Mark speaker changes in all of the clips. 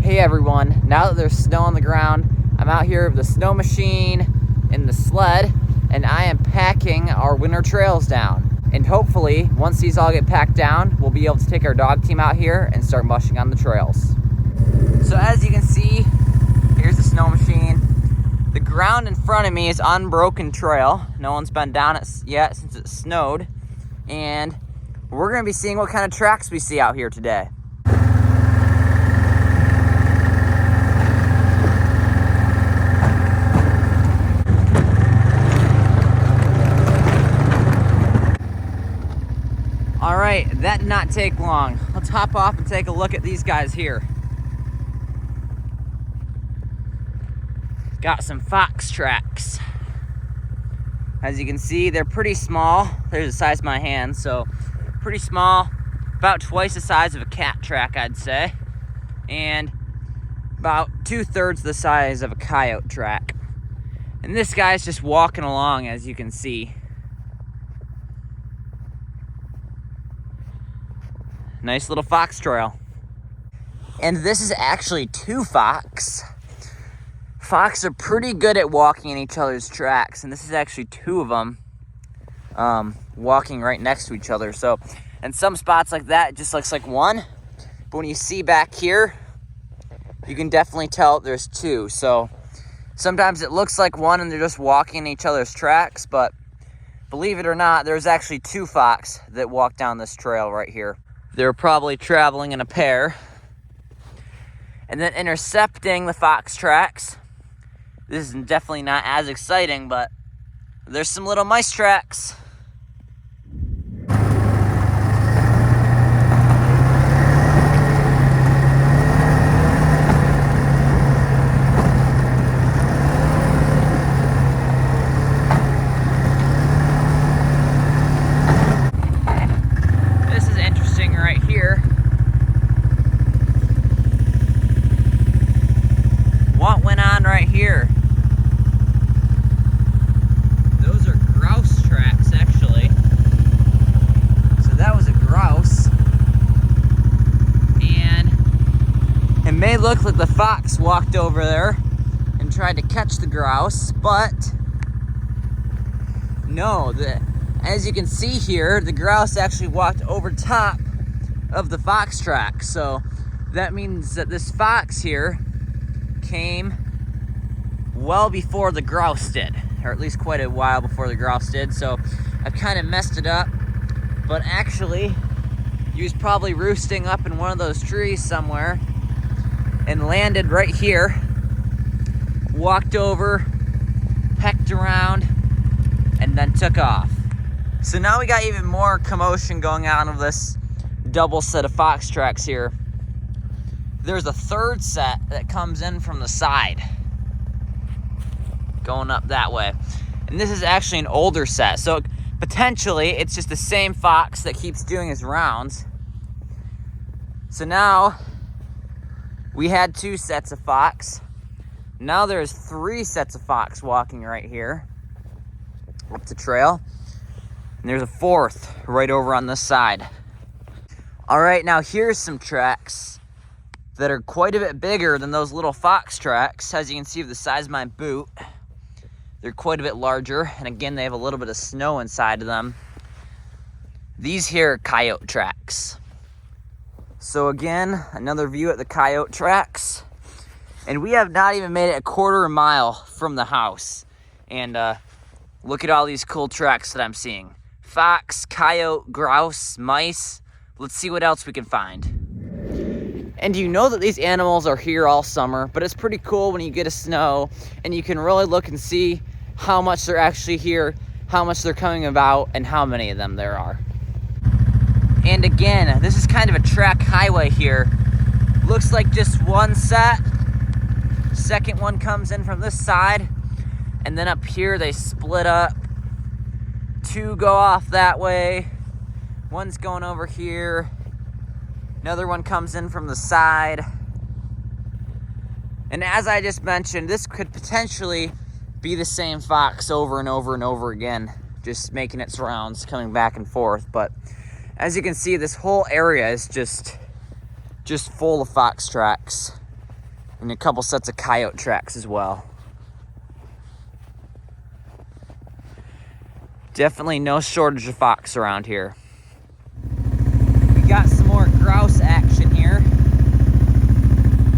Speaker 1: Hey everyone, now that there's snow on the ground, I'm out here with the snow machine and the sled, and I am packing our winter trails down. And hopefully, once these all get packed down, we'll be able to take our dog team out here and start mushing on the trails. So as you can see, here's the snow machine. The ground in front of me is unbroken trail. No one's been down it yet since it snowed. And we're gonna be seeing what kind of tracks we see out here today. All right, that did not take long. Let's hop off and take a look at these guys here. Got some fox tracks. As you can see, they're pretty small. They're the size of my hand, so pretty small. About twice the size of a cat track, I'd say. And about 2/3 the size of a coyote track. And this guy's just walking along, as you can see. Nice little fox trail. And this is actually two fox. Fox are pretty good at walking in each other's tracks, and this is actually two of them walking right next to each other. So in some spots like that, it just looks like one. But when you see back here, you can definitely tell there's two. So sometimes it looks like one and they're just walking in each other's tracks, but believe it or not, there's actually two fox that walk down this trail right here. They're probably traveling in a pair. And then intercepting the fox tracks. This is definitely not as exciting, but there's some little mice tracks. What went on right here? Those are grouse tracks, actually. So that was a grouse. And it may look like the fox walked over there and tried to catch the grouse, but no, as you can see here, the grouse actually walked over top of the fox track. So that means that this fox here came well before the grouse did, or at least quite a while before the grouse did. So I've kind of messed it up, but actually he was probably roosting up in one of those trees somewhere and landed right here, walked over, pecked around, and then took off. So now we got even more commotion going on of this double set of fox tracks here. There's a third set that comes in from the side, going up that way. And this is actually an older set. So potentially it's just the same fox that keeps doing his rounds. So now we had two sets of fox. Now there's three sets of fox walking right here up the trail. And there's a fourth right over on this side. All right, now here's some tracks that are quite a bit bigger than those little fox tracks. As you can see with the size of my boot, they're quite a bit larger. And again, they have a little bit of snow inside of them. These here are coyote tracks. So again, another view at the coyote tracks. And we have not even made it a quarter of a mile from the house. And look at all these cool tracks that I'm seeing. Fox, coyote, grouse, mice. Let's see what else we can find. And you know that these animals are here all summer, but it's pretty cool when you get a snow and you can really look and see how much they're actually here, how much they're coming about, and how many of them there are. And again, this is kind of a track highway here. Looks like just one set. Second one comes in from this side, and then up here they split up. Two go off that way. One's going over here. Another one comes in from the side. And as I just mentioned, this could potentially be the same fox over and over and over again, just making its rounds, coming back and forth. But as you can see, this whole area is just full of fox tracks. And a couple sets of coyote tracks as well. Definitely no shortage of fox around here. We got some more grouse action here.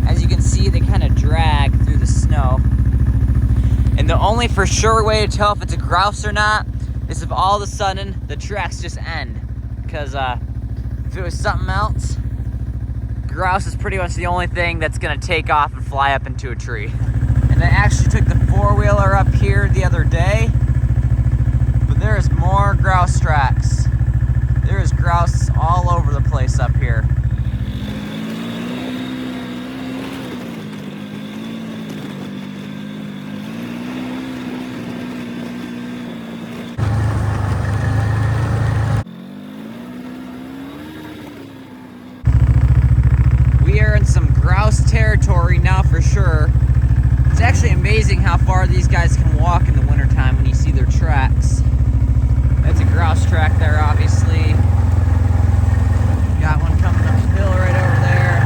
Speaker 1: As you can see, they kind of drag through the snow. And the only for sure way to tell if it's a grouse or not is if all of a sudden the tracks just end. Because if it was something else, grouse is pretty much the only thing that's gonna take off and fly up into a tree. And I actually took the four-wheeler up here the other day, but there's more grouse tracks. There's grouse all over the place up here. Some grouse territory now for sure. It's actually amazing how far these guys can walk in the wintertime when you see their tracks. That's a grouse track there, obviously. Got one coming up the hill right over there.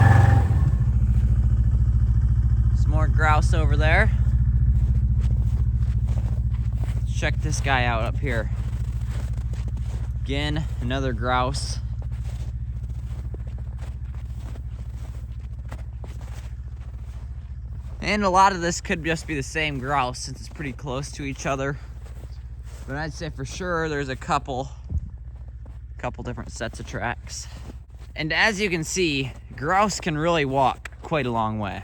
Speaker 1: Some more grouse over there. Let's check this guy out up here. Again, another grouse. And a lot of this could just be the same grouse since it's pretty close to each other. But I'd say for sure there's a couple different sets of tracks. And as you can see, grouse can really walk quite a long way.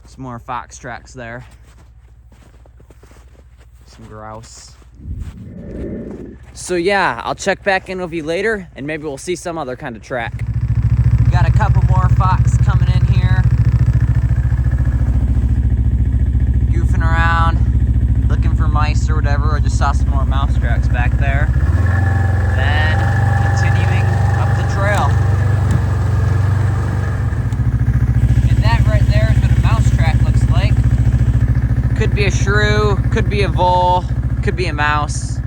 Speaker 1: Some more fox tracks there. Some grouse. So yeah, I'll check back in with you later and maybe we'll see some other kind of track. We got a couple more fox coming in here. Around looking for mice or whatever. I just saw some more mouse tracks back there. Then continuing up the trail. And that right there is what a mouse track looks like. Could be a shrew, could be a vole, could be a mouse.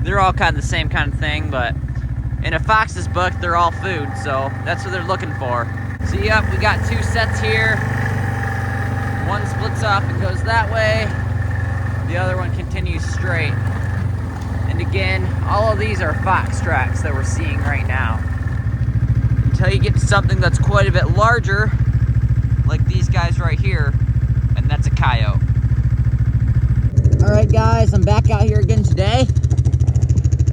Speaker 1: They're all kind of the same kind of thing, but in a fox's book, they're all food, so that's what they're looking for. So yep, we got two sets here. One splits off and goes that way. The other one continues straight. And again, all of these are fox tracks that we're seeing right now. Until you get to something that's quite a bit larger, like these guys right here, and that's a coyote. All right, guys, I'm back out here again today.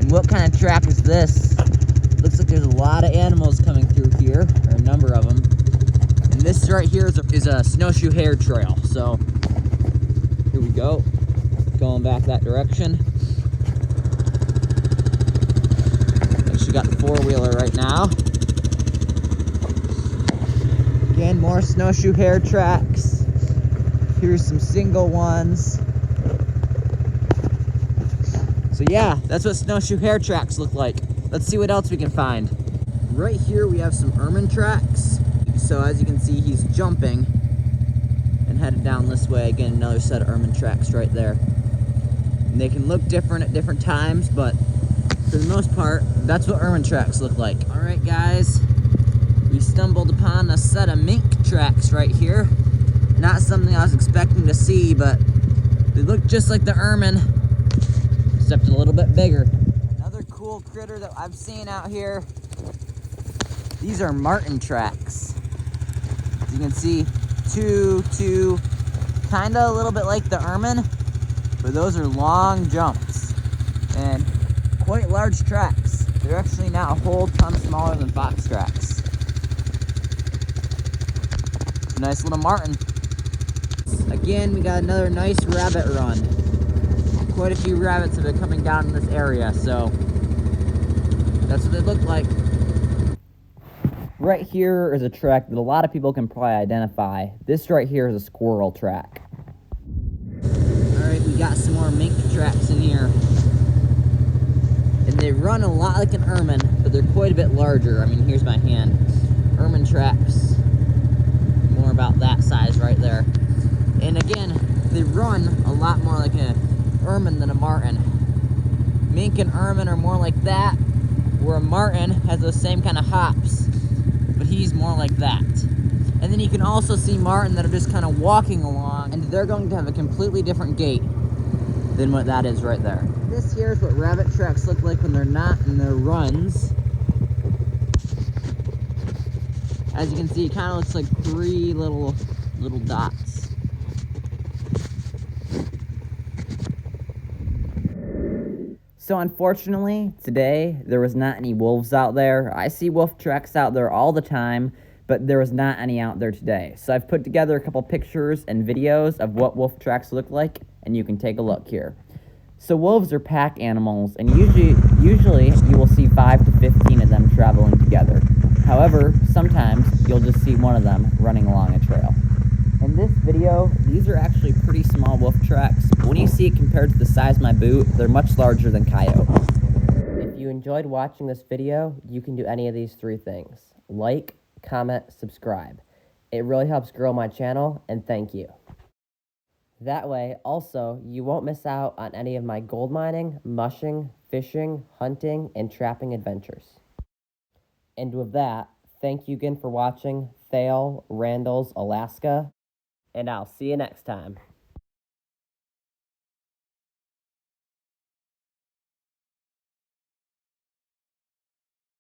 Speaker 1: And what kind of track is this? Looks like there's a lot of animals coming through here, or a number of them. And this right here is a snowshoe hare trail. So here we go, going back that direction. Actually got the four-wheeler right now. Again, more snowshoe hare tracks. Here's some single ones. So yeah, that's what snowshoe hare tracks look like. Let's see what else we can find. Right here we have some ermine tracks. So as you can see, he's jumping and headed down this way. Again, another set of ermine tracks right there. And they can look different at different times, but for the most part, that's what ermine tracks look like. All right, guys, we stumbled upon a set of mink tracks right here. Not something I was expecting to see, but they look just like the ermine, except a little bit bigger. Another cool critter that I've seen out here, these are marten tracks. As you can see, two, kind of a little bit like the ermine, but those are long jumps and quite large tracks. They're actually now a whole ton smaller than fox tracks. Nice little marten. Again, we got another nice rabbit run. Quite a few rabbits have been coming down in this area, so that's what they look like. Right here is a track that a lot of people can probably identify. This right here is a squirrel track. Alright, we got some more mink tracks in here. And they run a lot like an ermine, but they're quite a bit larger. I mean, here's my hand. Ermine tracks, more about that size right there. And again, they run a lot more like an ermine than a marten. Mink and ermine are more like that, where a marten has those same kind of hops, but he's more like that. And then you can also see marten that are just kind of walking along, and they're going to have a completely different gait than what that is right there. This here is what rabbit tracks look like when they're not in their runs. As you can see, it kind of looks like three little dots. So unfortunately, today, there was not any wolves out there. I see wolf tracks out there all the time, but there was not any out there today. So I've put together a couple pictures and videos of what wolf tracks look like, and you can take a look here. So wolves are pack animals, and usually you will see 5 to 15 of them traveling together. However, sometimes you'll just see one of them running along a trail. In this video, these are actually pretty small wolf tracks, but when you see it compared to the size of my boot, they're much larger than Coyote. If you enjoyed watching this video, you can do any of these 3 things. Like, comment, subscribe. It really helps grow my channel, and thank you. That way, also, you won't miss out on any of my gold mining, mushing, fishing, hunting, and trapping adventures. And with that, thank you again for watching Vole, Randall's, Alaska, and I'll see you next time.